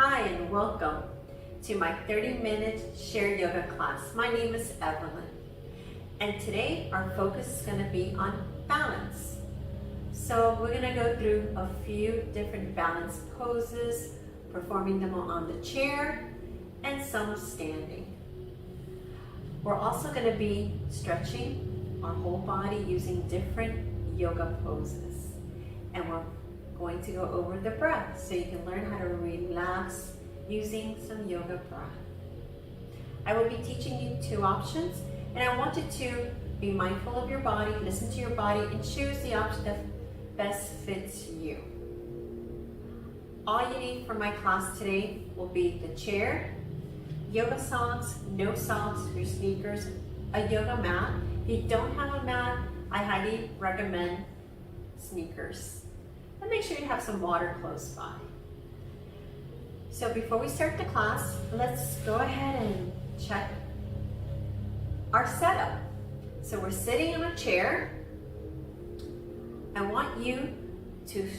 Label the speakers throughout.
Speaker 1: Hi and welcome to my 30-minute share yoga class. My name is Evelyn and today our focus is going to be on balance. So we're going to go through a few different balance poses, performing them on the chair and some standing. We're also going to be stretching our whole body using different yoga poses, and we're going to go over the breath so you can learn how to relax using some yoga breath. I will be teaching you two options, and I want you to be mindful of your body, listen to your body, and choose the option that best fits you. All you need for my class today will be the chair, yoga socks, no socks, your sneakers, a yoga mat. If you don't have a mat, I highly recommend sneakers. And make sure you have some water close by. So before we start the class, let's go ahead and check our setup. So we're sitting in a chair. I want you to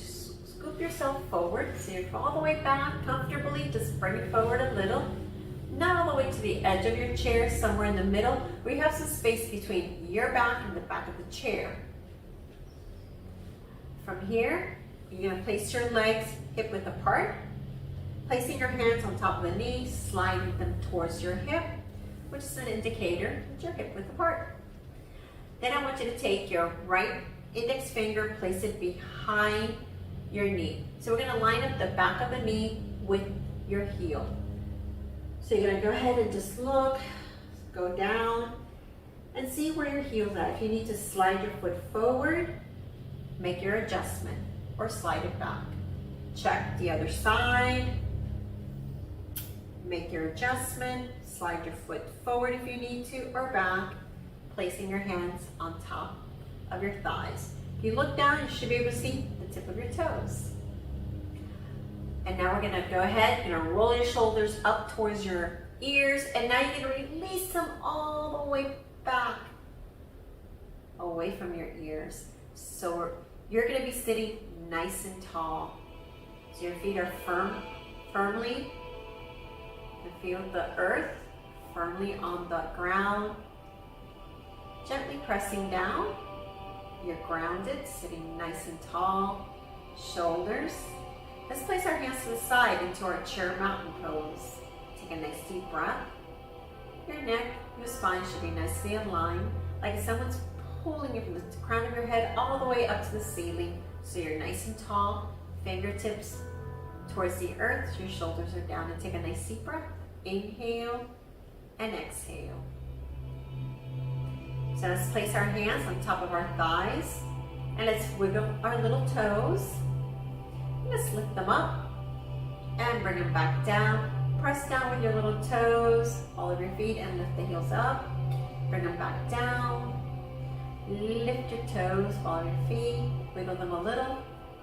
Speaker 1: scoop yourself forward. So you're all the way back comfortably, just bring it forward a little. Not all the way to the edge of your chair, somewhere in the middle, where you have some space between your back and the back of the chair. From here, you're going to place your legs hip width apart, placing your hands on top of the knees, sliding them towards your hip, which is an indicator that you're hip width apart. Then I want you to take your right index finger, place it behind your knee. So we're going to line up the back of the knee with your heel. So you're going to go ahead and just look, go down, and see where your heel's at. If you need to slide your foot forward, make your adjustment or slide it back. Check the other side, make your adjustment, slide your foot forward if you need to, or back, placing your hands on top of your thighs. If you look down, you should be able to see the tip of your toes. And now we're gonna go ahead, you're gonna roll your shoulders up towards your ears, and now you're gonna release them all the way back, away from your ears. So you're gonna be sitting nice and tall. So your feet are firmly, you feel the earth firmly on the ground. Gently pressing down, you're grounded, sitting nice and tall. Shoulders. Let's place our hands to the side into our chair mountain pose. Take a nice deep breath. Your neck, your spine should be nicely aligned, like someone's pulling you from the crown of your head all the way up to the ceiling. So you're nice and tall, fingertips towards the earth, your shoulders are down, and take a nice deep breath. Inhale and exhale. So let's place our hands on top of our thighs, and let's wiggle our little toes. Just lift them up and bring them back down. Press down with your little toes, all of your feet, and lift the heels up. Bring them back down. Lift your toes, follow your feet, wiggle them a little,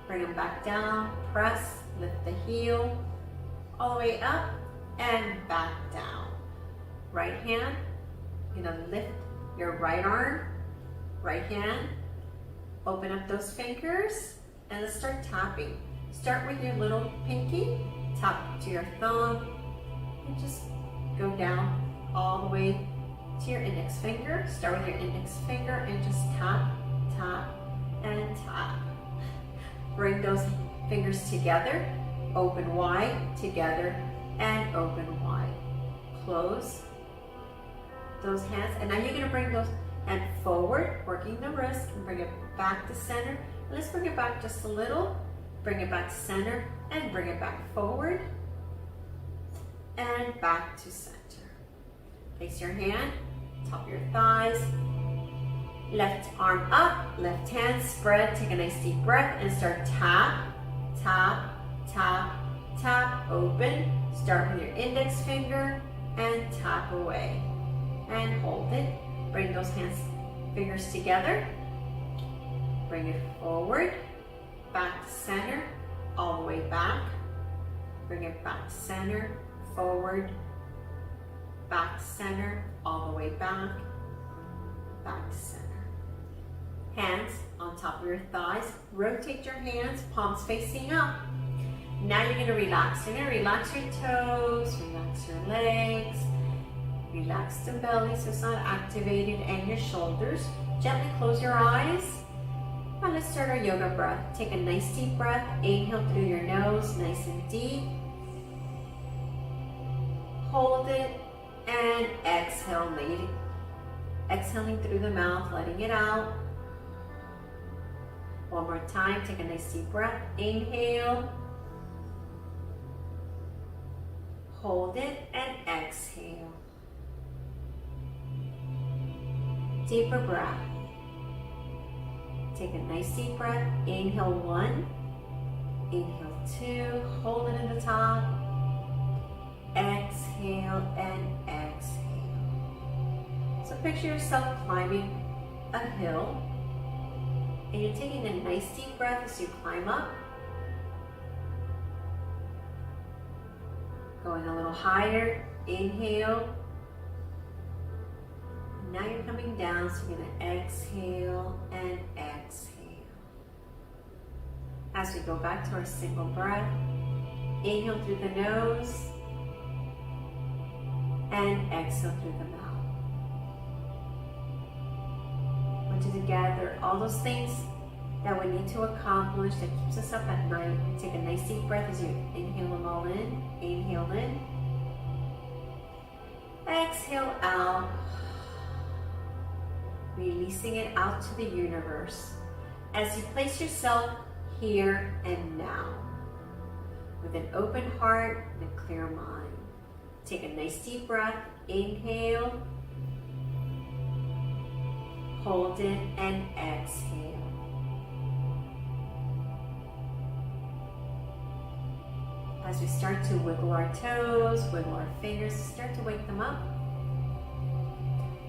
Speaker 1: bring them back down, press, lift the heel, all the way up and back down. Right hand, you're gonna lift your right arm, right hand, open up those fingers, and let's start tapping. Start with your little pinky, tap to your thumb, and just go down all the way to your index finger. Start with your index finger and just tap, tap, and tap. Bring those fingers together, open wide, together, and open wide. Close those hands, and now you're gonna bring those hands forward, working the wrist, and bring it back to center. And let's bring it back just a little, bring it back to center, and bring it back forward, and back to center. Place your hand top of your thighs, left arm up, left hand spread, take a nice deep breath and start tap, tap, tap, tap, open. Start with your index finger and tap away and hold it. Bring those fingers together, bring it forward, back to center, all the way back, bring it back to center, forward, back to center, all the way back, back to center. Hands on top of your thighs. Rotate your hands, palms facing up. Now you're gonna relax. You're gonna relax your toes, relax your legs, relax the belly so it's not activated, and your shoulders. Gently close your eyes. Now let's start our yoga breath. Take a nice deep breath. Inhale through your nose, nice and deep. Hold it and exhale, exhaling through the mouth, letting it out. One more time, take a nice deep breath. Inhale. Hold it and exhale. Deeper breath. Take a nice deep breath. Inhale 1, inhale 2, hold it in the top. Exhale and exhale. So picture yourself climbing a hill, and you're taking a nice deep breath as you climb up. Going a little higher, inhale. Now you're coming down, so you're going to exhale and exhale. As we go back to our single breath, inhale through the nose and exhale through the mouth. I want you to gather all those things that we need to accomplish that keeps us up at night. Take a nice deep breath as you inhale them all in. Inhale in. Exhale out. Releasing it out to the universe as you place yourself here and now with an open heart and a clear mind. Take a nice deep breath. Inhale. Hold it and exhale. As we start to wiggle our toes, wiggle our fingers, start to wake them up.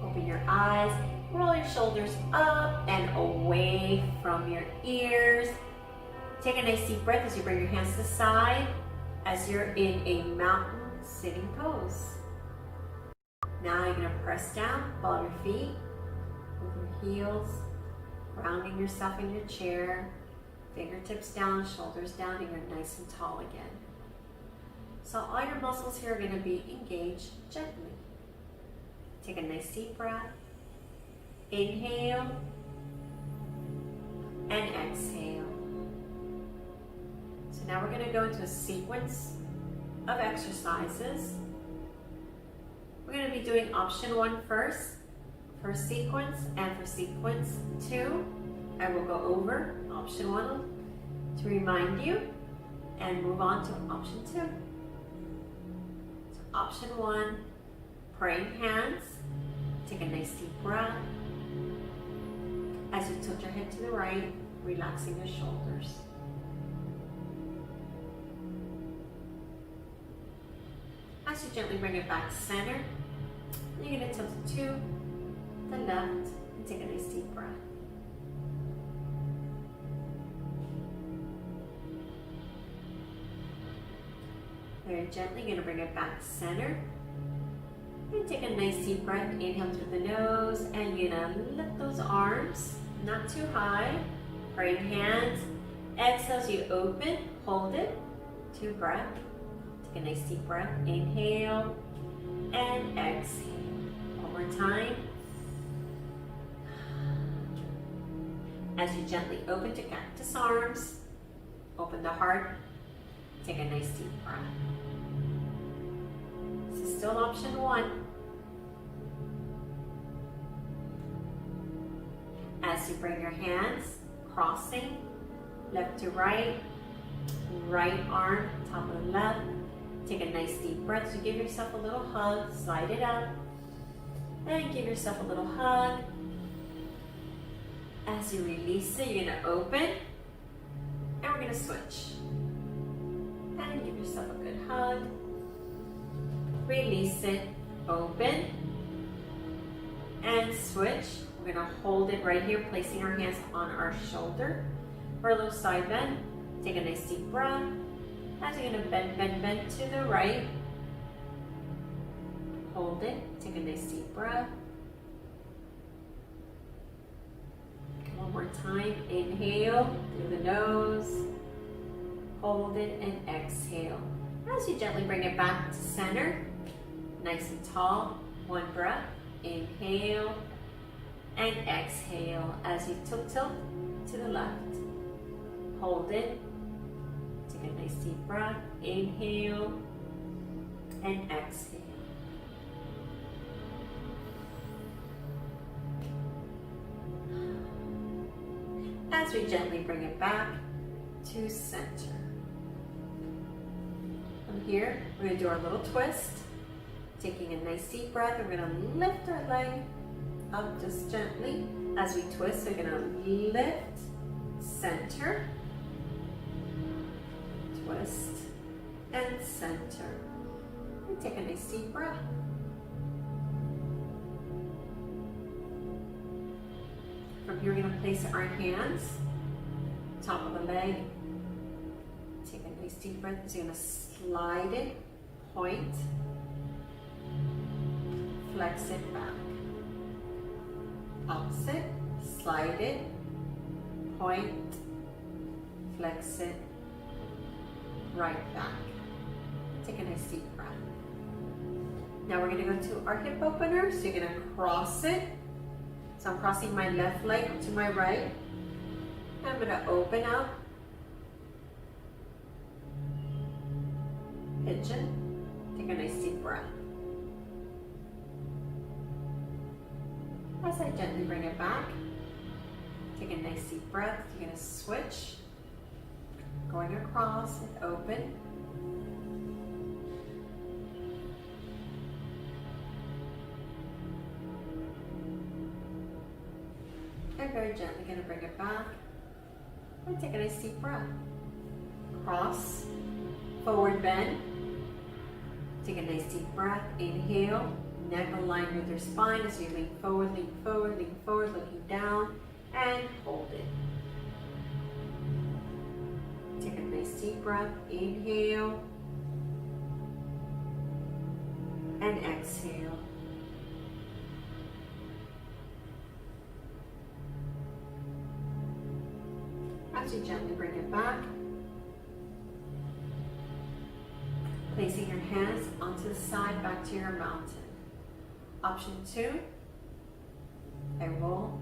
Speaker 1: Open your eyes. Roll your shoulders up and away from your ears. Take a nice deep breath as you bring your hands to the side as you're in a mountain sitting pose. Now you're going to press down, ball your feet with your heels, grounding yourself in your chair, fingertips down, shoulders down, and you're nice and tall again. So all your muscles here are going to be engaged gently. Take a nice deep breath. Inhale and exhale. So now we're going to go into a sequence of exercises. We're going to be doing option 1 first, first sequence, and for sequence 2, I will go over option 1 to remind you and move on to option 2. So option 1, praying hands. Take a nice deep breath. As you tilt your head to the right, relaxing your shoulders. As you gently bring it back to center, you're going to tilt it to the left and take a nice deep breath. Very gently, you're going to bring it back to center. And take a nice deep breath. Inhale through the nose, and you're going to lift those arms, not too high. Praying hands. Exhale as you open, hold it. 2 breaths. Take a nice deep breath. Inhale and exhale. One more time. As you gently open to cactus arms, open the heart. Take a nice deep breath. This is still option 1. As you bring your hands, crossing, left to right, right arm, top of the left. Take a nice deep breath. So give yourself a little hug, slide it up, and give yourself a little hug. As you release it, you're going to open, and we're going to switch. And give yourself a good hug. Release it, open, and switch. We're going to hold it right here, placing our hands on our shoulder for a little side bend. Take a nice deep breath. As you're going to bend to the right. Hold it. Take a nice deep breath. One more time. Inhale through the nose. hold it, and exhale. As you gently bring it back to center, nice and tall, one breath, inhale, and exhale as you tilt to the left. Hold it, take a nice deep breath, inhale, and exhale. As we gently bring it back to center. From here, we're going to do our little twist. Taking a nice deep breath, we're going to lift our leg up just gently. As we twist, we're going to lift, center, twist, and center. And take a nice deep breath. From here, we're going to place our hands top of the leg. Take a nice deep breath. So you're going to slide it, point, flex it back. Opposite, slide it, point, flex it, right back. Take a nice deep breath. Now we're going to go to our hip opener. So you're going to cross it. So I'm crossing my left leg to my right. I'm going to open up, pigeon, take a nice deep breath. As I gently bring it back, take a nice deep breath. You're going to switch, going across and open. And very gently going to bring it back. And take a nice deep breath. Cross, forward bend. Take a nice deep breath. Inhale, neck aligned with your spine as you lean forward, looking down, and hold it. Take a nice deep breath. Inhale, and exhale. As you gently bring it back, placing your hands onto the side back to your mountain. Option 2, I will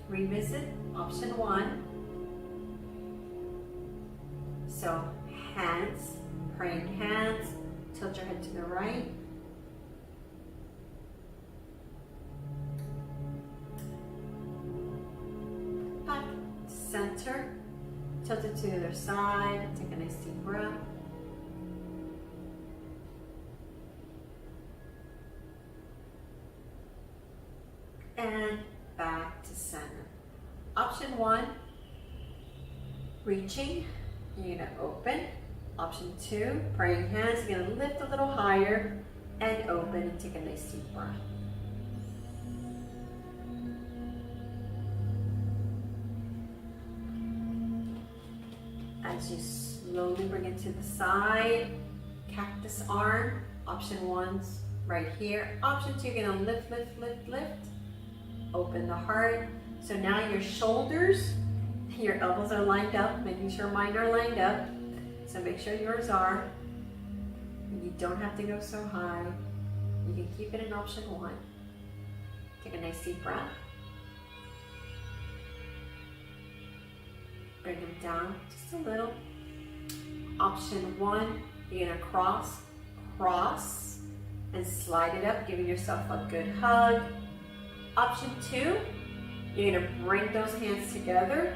Speaker 1: revisit option 1. So hands, praying hands, tilt your head to the right. Back, center. Tilt it to the other side, take a nice deep breath. And back to center. Option 1, reaching, you're going to open. Option 2, praying hands, you're going to lift a little higher and open and take a nice deep breath. As you slowly bring it to the side, cactus arm. Option 1's right here. Option 2, you're gonna lift, open the heart. So now your shoulders, your elbows are lined up, making sure mine are lined up. So make sure yours are. You don't have to go so high. You can keep it in option 1. Take a nice deep breath. Bring them down just a little. Option 1, you're gonna cross, and slide it up, giving yourself a good hug. Option 2, you're gonna bring those hands together,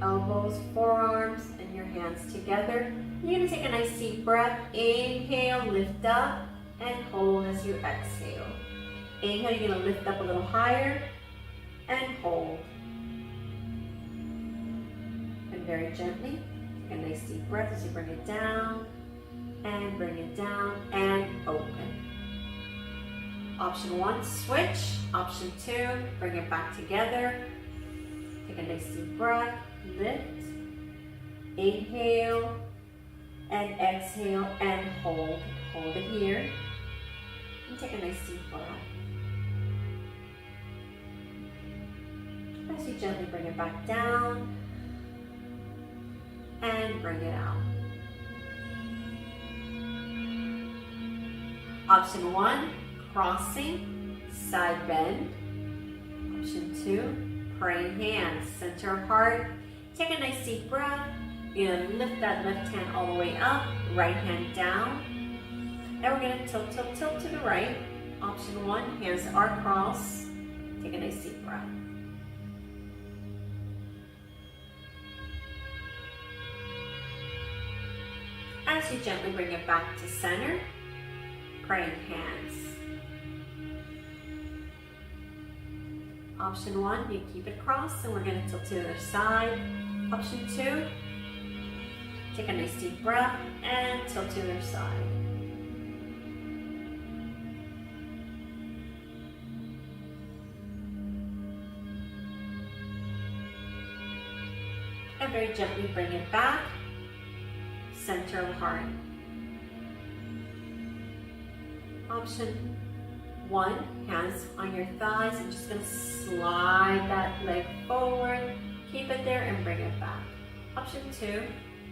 Speaker 1: elbows, forearms, and your hands together. You're gonna take a nice deep breath. Inhale, lift up, and hold as you exhale. Inhale, you're gonna lift up a little higher, and hold. Very gently, take a nice deep breath as you bring it down, and open. Option 1, switch. Option 2, bring it back together. Take a nice deep breath, lift, inhale, and exhale, and hold. Hold it here, and take a nice deep breath. As you gently bring it back down, and bring it out. Option 1, crossing, side bend. Option 2, praying hands, center of heart. Take a nice deep breath. You're going to lift that left hand all the way up, right hand down. And we're going to tilt, tilt, tilt to the right. Option 1, hands are crossed. Take a nice deep breath. As you gently bring it back to center, praying hands. Option 1, you keep it crossed, and we're going to tilt to the other side. Option 2, take a nice deep breath and tilt to the other side. And very gently bring it back, center of heart. Option 1, hands on your thighs. I'm just going to slide that leg forward, keep it there and bring it back. Option 2,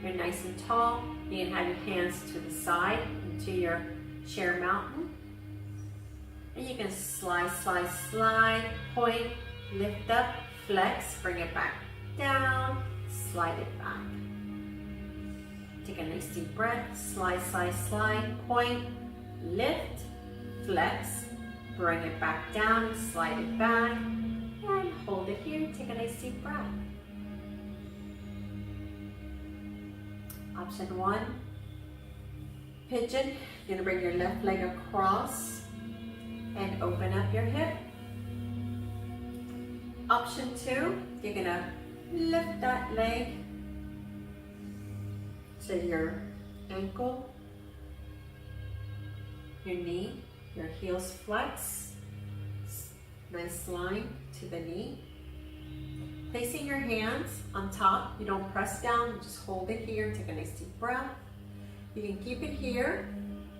Speaker 1: you're nice and tall. You can have your hands to the side into your chair mountain. And you can slide, slide, slide, point, lift up, flex, bring it back down, slide it back. Take a nice deep breath, slide, slide, slide, point, lift, flex, bring it back down, slide it back, and hold it here. Take a nice deep breath. Option 1, pigeon. You're gonna bring your left leg across and open up your hip. Option 2, you're gonna lift that leg to your ankle, your knee, your heels flex, nice line to the knee. Placing your hands on top, you don't press down, just hold it here and take a nice deep breath. You can keep it here,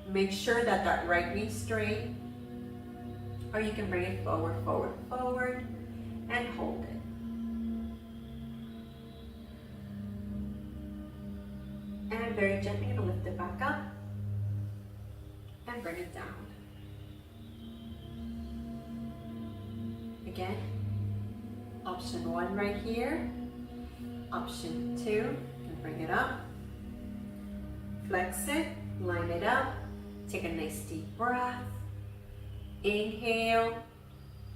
Speaker 1: make sure that that right knee is straight, or you can bring it forward, forward, forward, and hold it. And very gently going to lift it back up and bring it down. Again, option 1 right here. Option 2, and bring it up. Flex it, line it up. Take a nice deep breath. Inhale.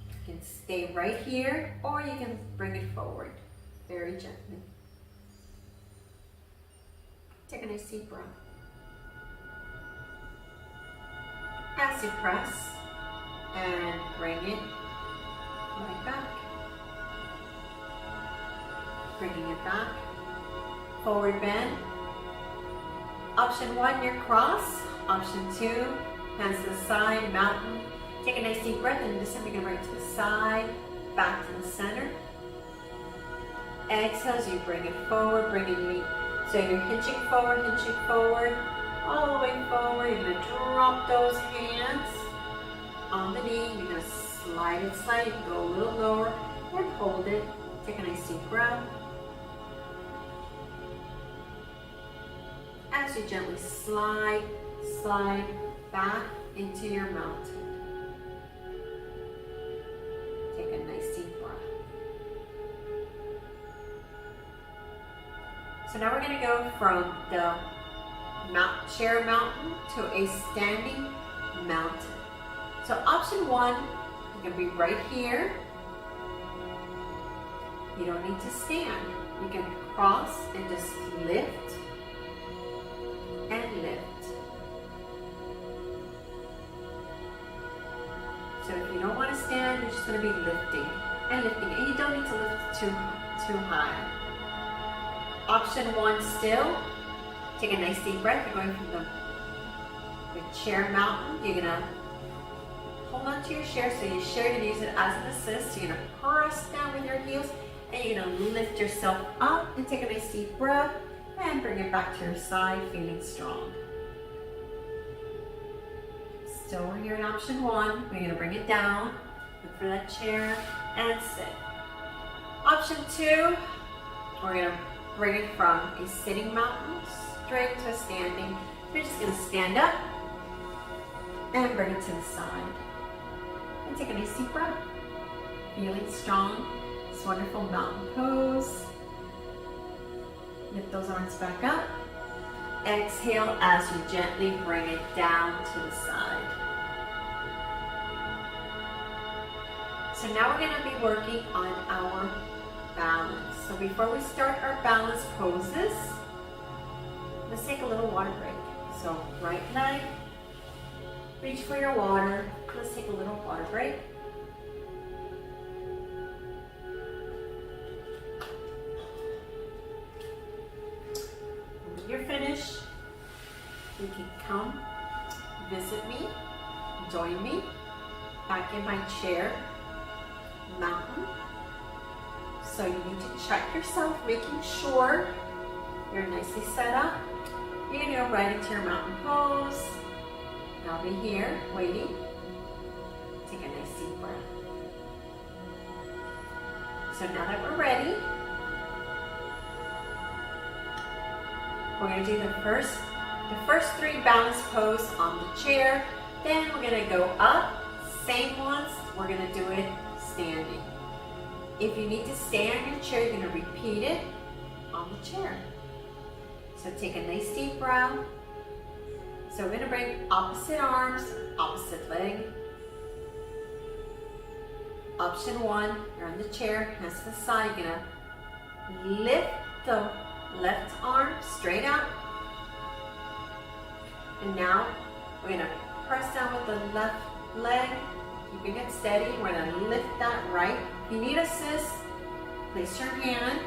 Speaker 1: You can stay right here, or you can bring it forward very gently. Take a nice deep breath. As you press and bring it right back. Bringing it back. Forward bend. Option 1, you're cross. Option 2, hands to the side, mountain. Take a nice deep breath, and this time you're going to bring it to the side, back to the center. Exhale as you bring it forward, bringing it. So you're hinching forward, all the way forward. You're going to drop those hands on the knee. You're going to slide it, go a little lower, and hold it. Take a nice deep breath. As you gently slide back into your mountain. Take a nice deep breath. So now we're going to go from the chair mountain to a standing mountain. So option 1, you can be right here. You don't need to stand. You can cross and just lift and lift. So if you don't want to stand, you're just going to be lifting and lifting. And you don't need to lift too high. Option 1 still. Take a nice deep breath. You're going from the chair mountain. You're going to hold on to your chair. So your chair, you're going to use it as an assist. You're going to press down with your heels. And you're going to lift yourself up and take a nice deep breath. And bring it back to your side, feeling strong. Still we're here in option 1. We're going to bring it down. Look for that chair and sit. Option 2, we're going to bring it from a sitting mountain straight to a standing. We're just going to stand up And bring it to the side. And take a nice deep breath. Feeling strong. This wonderful mountain pose. Lift those arms back up. Exhale as you gently bring it down to the side. So now we're going to be working on our balance. So before we start our balance poses, let's take a little water break. So right leg, reach for your water. Let's take a little water break. When you're finished, you can come visit me, join me back in my chair, mountain. So you need to check yourself, making sure you're nicely set up. You're going to go right into your mountain pose. And I'll be here waiting. Take a nice deep breath. So now that we're ready, we're going to do the first 3 balance pose on the chair. Then we're going to go up, same ones. We're going to do it standing. If you need to stay on your chair, you're going to repeat it on the chair. So take a nice deep breath. So we're going to bring opposite arms, opposite leg. Option 1, you're on the chair, hands to the side. You're going to lift the left arm straight up. And now we're going to press down with the left leg, keeping it steady. We're going to lift that right. If you need assist, place your hand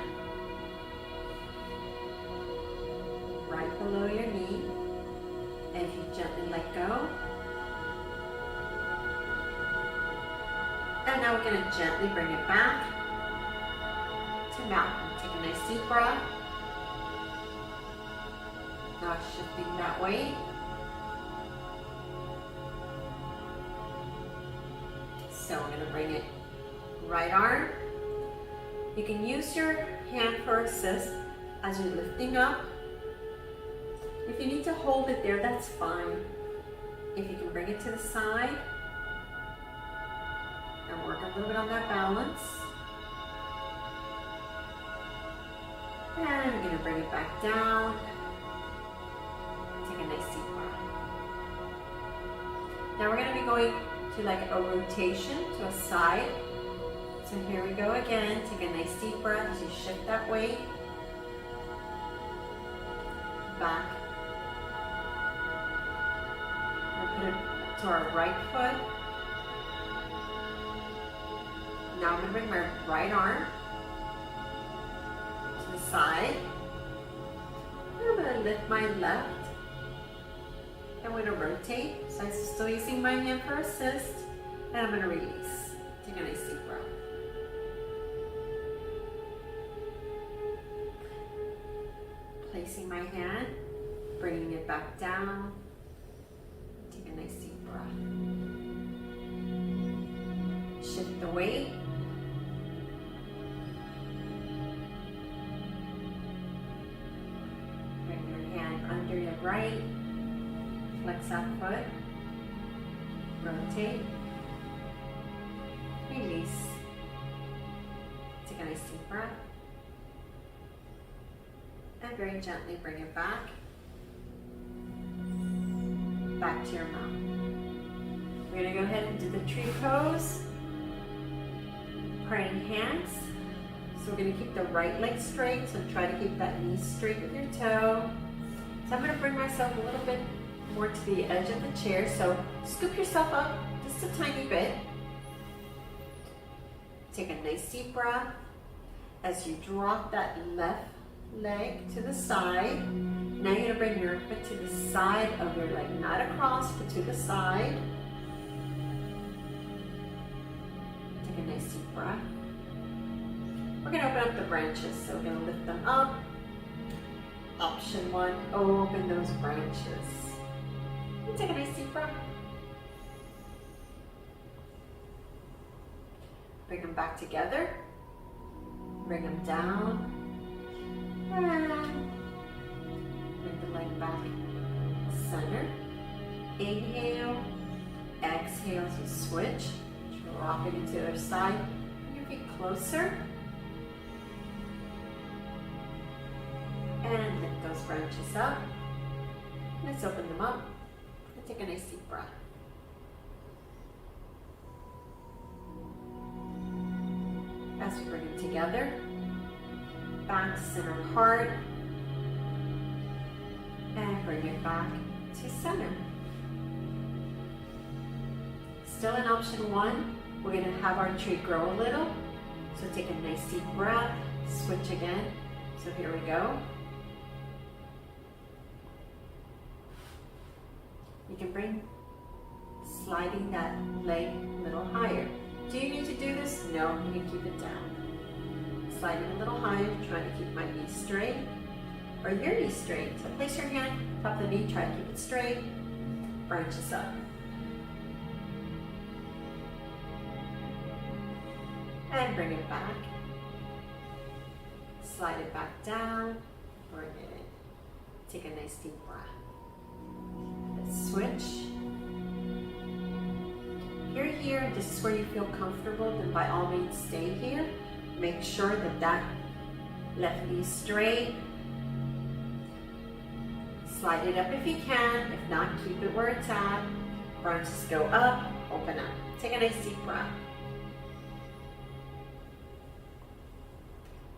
Speaker 1: right below your knee. And if you gently let go. And now we're going to gently bring it back to mountain. Take a nice deep breath. Now shifting that weight. So we're going to bring it right arm. You can use your hand for assist as you're lifting up. If you need to hold it there, that's fine. If you can bring it to the side and work a little bit on that balance. And I'm going to bring it back down. Take a nice deep breath. Now we're going to be going to like a rotation to a side. So here we go again. Take a nice deep breath as you shift that weight. Back. We'll put it to our right foot. Now I'm going to bring my right arm to the side. I'm going to lift my left. I'm going to rotate. So I'm still using my hand for assist. And I'm going to release. Take a nice deep breath. Placing my hand, bringing it back down. Take a nice deep breath. Shift the weight. Bring your hand under your right. Flex that foot. Rotate. Release. Take a nice deep breath. And very gently bring it back to your mount. We're going to go ahead and do the tree pose. Praying hands. So we're going to keep the right leg straight. So try to keep that knee straight with your toe. So I'm going to bring myself a little bit more to the edge of the chair. So scoop yourself up just a tiny bit. Take a nice deep breath as you drop that left leg to the side. Now you're going to bring your foot to the side of your leg, not across, but to the side. Take a nice deep breath. We're going to open up the branches, so we're going to lift them up. Option 1, open those branches. And take a nice deep breath. Bring them back together. Bring them down. And bring the leg back center. Inhale exhale as you switch. Rock it into the other side. Bring your feet closer. And lift those branches up. Let's open them up and take a nice deep breath. As we bring it together, back, center, heart, and bring it back to center. Still in option one, we're going to have our tree grow a little. So take a nice deep breath, switch again. So here we go. You can bring sliding that leg a little higher. Do you need to do this? No, you can keep it down. Sliding a little higher, trying to keep my knee straight, or your knee straight. So place your hand top the knee, try to keep it straight, branches up. And bring it back. Slide it back down, bring it in. Take a nice deep breath. Let's switch. If you're here, this is where you feel comfortable, then by all means stay here. Make sure that that left knee is straight. Slide it up if you can. If not, keep it where it's at. Branches go up, open up. Take a nice deep breath.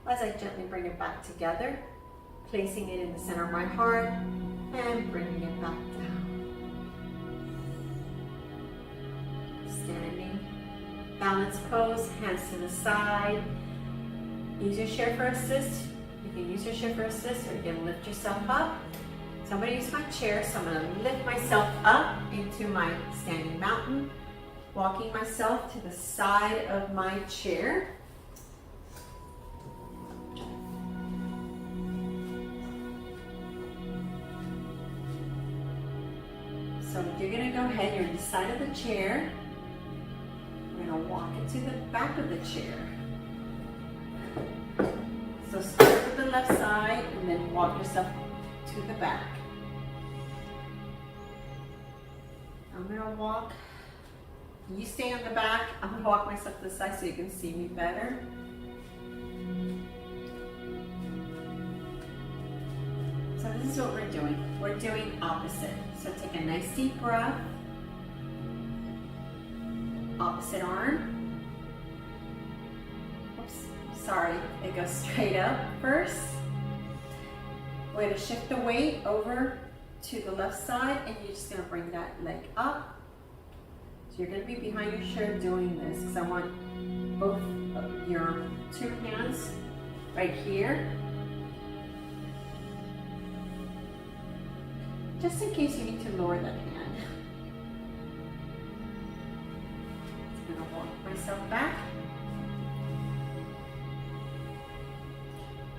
Speaker 1: As I gently bring it back together, placing it in the center of my heart and bringing it back down. Standing, balance pose, hands to the side. Use your chair for assist. You can use your chair for assist, or you can lift yourself up. So I'm going to use my chair, so I'm going to lift myself up into my standing mountain, walking myself to the side of my chair. So you're going to go ahead, you're on the side of the chair. We're going to walk it to the back of the chair. So start with the left side and then walk yourself to the back. I'm going to walk, you stay on the back, I'm going to walk myself to the side so you can see me better. So this is what we're doing. We're doing opposite. So take a nice deep breath. Opposite arm. Oops, sorry. It goes straight up first. We're going to shift the weight over to the left side, and you're just going to bring that leg up. So you're going to be behind your chair doing this, because I want both of your two hands right here. Just in case you need to lower that hand. I'm going to walk myself back.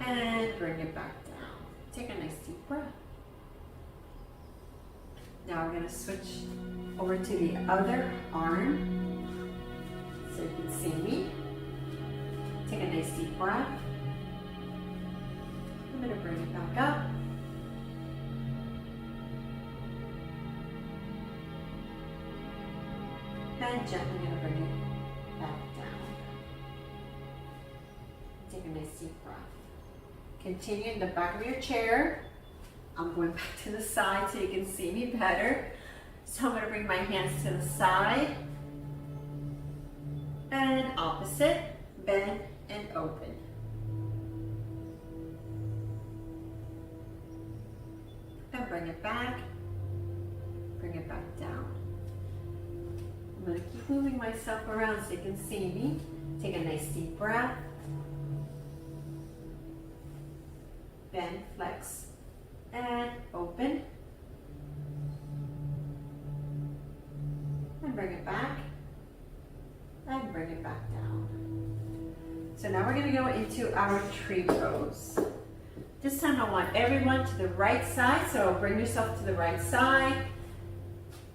Speaker 1: And bring it back down. Take a nice deep breath. Now we're going to switch over to the other arm so you can see me. Take a nice deep breath. I'm going to bring it back up. And gently going to bring it back down. Take a nice deep breath. Continue in the back of your chair. I'm going back to the side so you can see me better. So I'm going to bring my hands to the side. And opposite, bend and open. And bring it back. Bring it back down. I'm going to keep moving myself around so you can see me. Take a nice deep breath. Bend, flex, and open. And bring it back. And bring it back down. So now we're going to go into our tree pose. This time I want everyone to the right side, so bring yourself to the right side.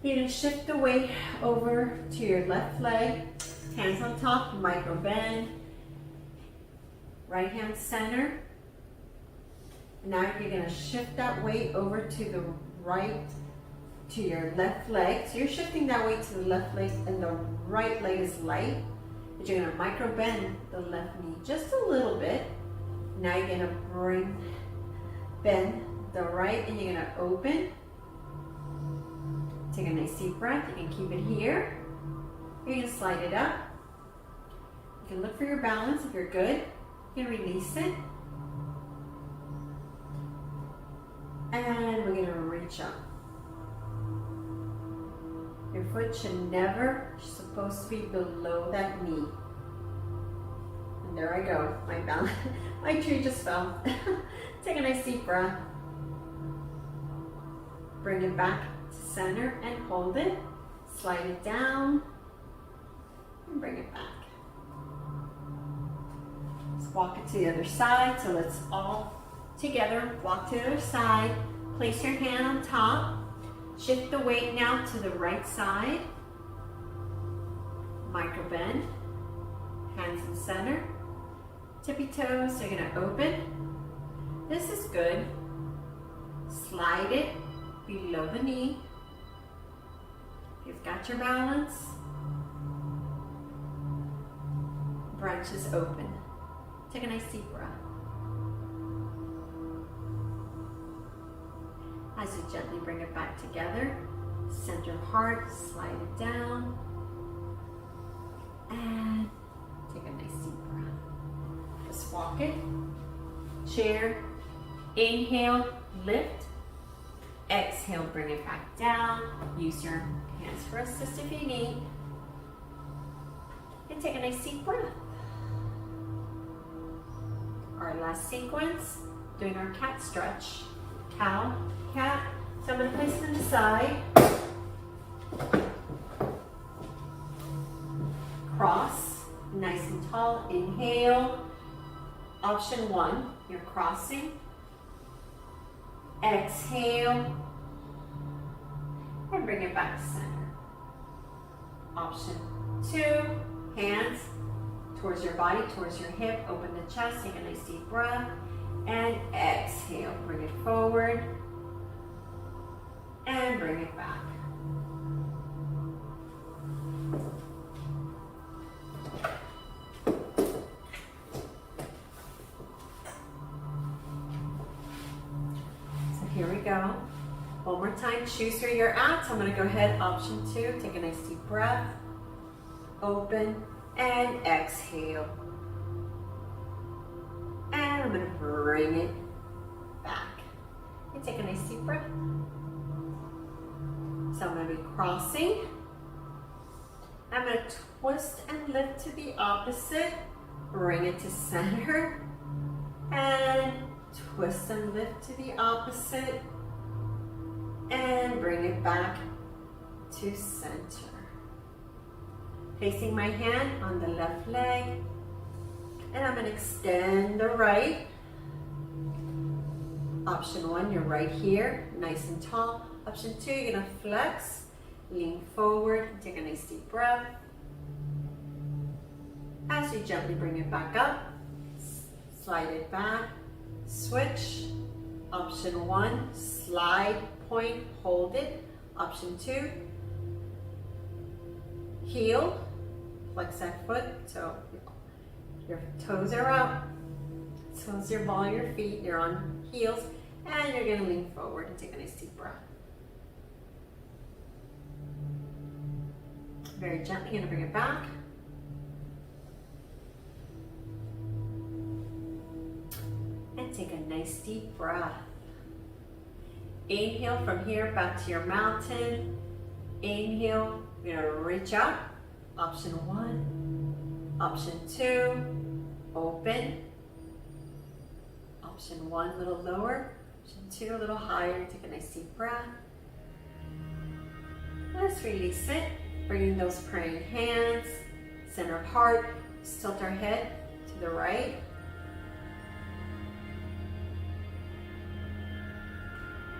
Speaker 1: You're going to shift the weight over to your left leg, hands on top, micro bend, right hand center. Now you're going to shift that weight over to the right to your left leg. So you're shifting that weight to the left leg and the right leg is light. But you're gonna micro bend the left knee just a little bit. Now you're gonna bend the right and you're gonna open. Take a nice deep breath. You can keep it here. You're gonna slide it up. You can look for your balance. If you're good, you can release it. And we're gonna reach up. Your foot should never, supposed to be below that knee. And there I go, my balance, my tree just fell. Take a nice deep breath. Bring it back to center and hold it. Slide it down and bring it back. Let's walk it to the other side. So let's all together walk to the other side. Place your hand on top. Shift the weight now to the right side. Micro bend. Hands in center. Tippy toes, so you're gonna open. This is good. Slide it below the knee. You've got your balance. Branches open. Take a nice deep breath. As you gently bring it back together, center heart, slide it down, and take a nice deep breath. Just walk it. Chair, inhale, lift. Exhale, bring it back down. Use your hands for assist if you need. And take a nice deep breath. Our last sequence, doing our cat stretch. Cow, cat. So I'm going to place it to the side. Cross, nice and tall. Inhale. Option 1, you're crossing. Exhale. And bring it back to center. Option 2, hands towards your body, towards your hip. Open the chest, take a nice deep breath. And exhale, bring it forward. And bring it back. So here we go. One more time, choose where you're at. So I'm gonna go ahead, option 2, take a nice deep breath. Open and exhale. And I'm gonna bring it back. And take a nice deep breath. So I'm gonna be crossing. I'm gonna twist and lift to the opposite. Bring it to center. And twist and lift to the opposite. And bring it back to center. Placing my hand on the left leg. And I'm going to extend the right. Option 1, you're right here, nice and tall. Option 2, you're going to flex, lean forward, take a nice deep breath. As you gently bring it back up, slide it back, switch. Option 1, slide, point, hold it. Option 2, heel, flex that foot, so your toes are out, so is your ball of your feet, you're on heels, and you're gonna lean forward and take a nice deep breath. Very gently, gonna bring it back. And take a nice deep breath. Inhale from here back to your mountain. Inhale, you're gonna reach up. Option 1. Option 2, open. Option 1, a little lower. Option 2, a little higher. Take a nice deep breath. Let's release it. Bringing those praying hands, center of heart. Tilt our head to the right.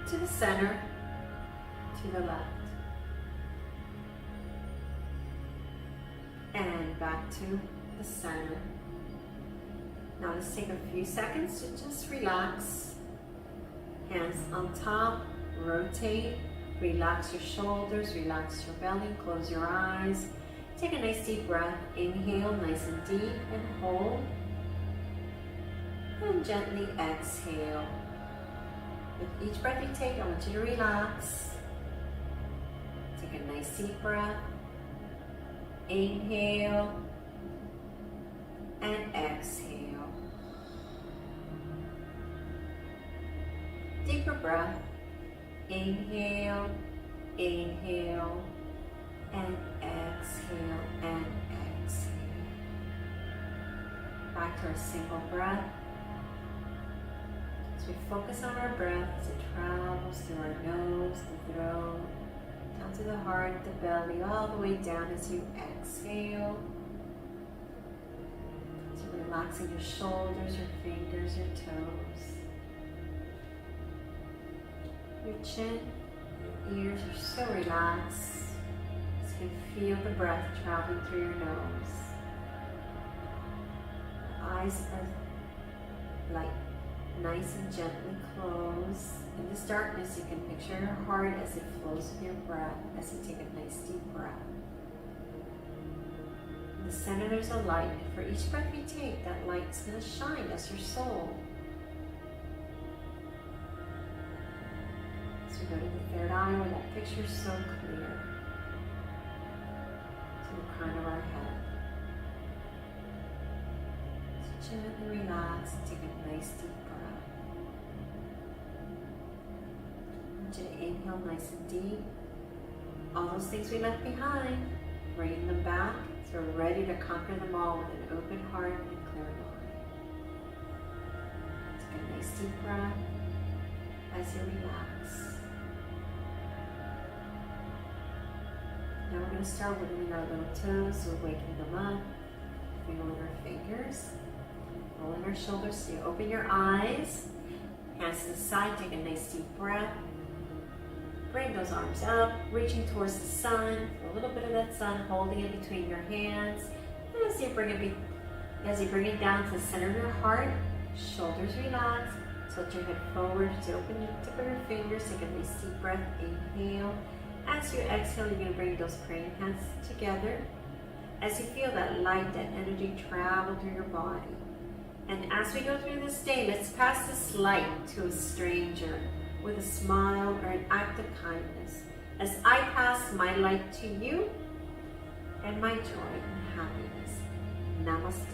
Speaker 1: To the center, to the left. And back to the center. Now let's take a few seconds to just relax. Hands on top, rotate, Relax your shoulders, relax your belly, close your eyes. Take a nice deep breath. Inhale, nice and deep, and hold. And gently exhale. With each breath you take, I want you to relax. Take a nice deep breath. Inhale and exhale. Deeper breath. Inhale, inhale, and exhale, and exhale. Back to our single breath. As we focus on our breath, as it travels through our nose, the throat, down to the heart, the belly, all the way down as you exhale. So relaxing your shoulders, your fingers, your toes. Your chin, your ears are so relaxed. You can feel the breath traveling through your nose. The eyes are light, nice and gently closed. In this darkness, you can picture your heart as it flows with your breath, as you take a nice deep breath. In the center, there's a light, and for each breath you take, that light's going to shine as your soul. As we go to the third eye, where that picture's so clear, to the crown of our head. So gently relax and take a nice deep breath. I want you to inhale nice and deep. All those things we left behind, bringing them back, so we're ready to conquer them all with an open heart and clear mind. Take a nice deep breath as you relax. Now we're going to start wiggling our little toes, so we're waking them up, wiggling our fingers, rolling our shoulders. So you open your eyes, hands to the side, take a nice deep breath. Bring those arms up, reaching towards the sun, a little bit of that sun, holding it between your hands. And as you bring it down to the center of your heart, shoulders relax, tilt your head forward, to open the tip of your fingers, take a nice deep breath, inhale. As you exhale, you're going to bring those praying hands together. As you feel that light, that energy travel through your body. And as we go through this day, let's pass this light to a stranger with a smile or an act of kindness. As I pass my light to you and my joy and happiness. Namaste.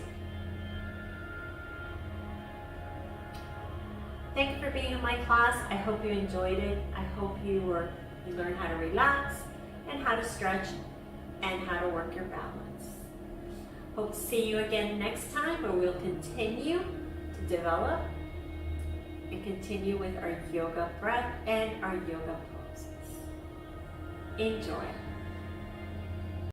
Speaker 1: Thank you for being in my class. I hope you enjoyed it. I hope you learned how to relax and how to stretch and how to work your balance. Hope to see you again next time, where we'll continue to develop and continue with our yoga breath and our yoga poses. Enjoy.